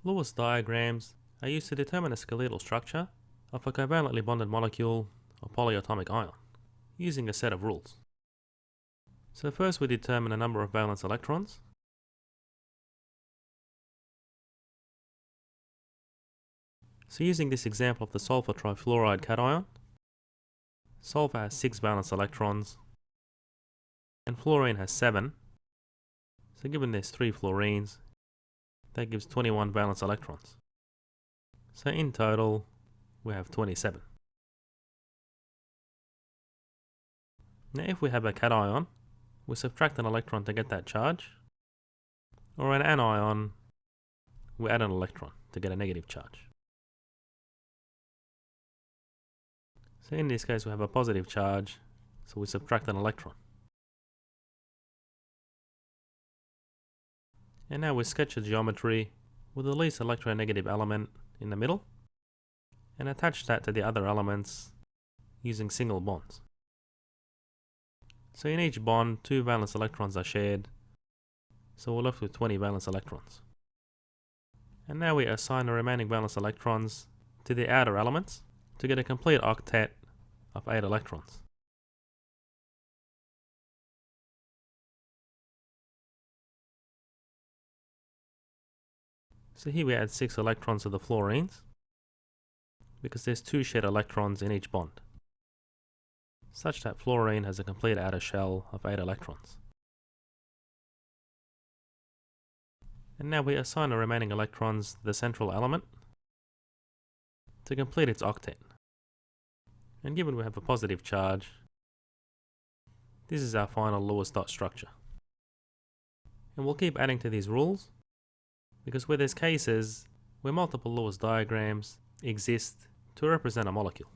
Lewis diagrams are used to determine a skeletal structure of a covalently bonded molecule or polyatomic ion, using a set of rules. So first we determine a number of valence electrons. So using this example of the sulfur trifluoride cation, sulfur has 6 valence electrons and fluorine has 7. So given there's 3 fluorines, that gives 21 valence electrons. So in total, we have 27. Now if we have a cation, we subtract an electron to get that charge, or an anion, we add an electron to get a negative charge. So in this case we have a positive charge, so we subtract an electron. And now we sketch a geometry with the least electronegative element in the middle, and attach that to the other elements using single bonds. So in each bond, 2 valence electrons are shared, so we're left with 20 valence electrons. And now we assign the remaining valence electrons to the outer elements to get a complete octet of 8 electrons. So here we add 6 electrons to the fluorines, because there's 2 shared electrons in each bond, such that fluorine has a complete outer shell of 8 electrons. And now we assign the remaining electrons to the central element to complete its octet. And given we have a positive charge, this is our final Lewis dot structure. And we'll keep adding to these rules, because where there's cases where multiple Lewis diagrams exist to represent a molecule.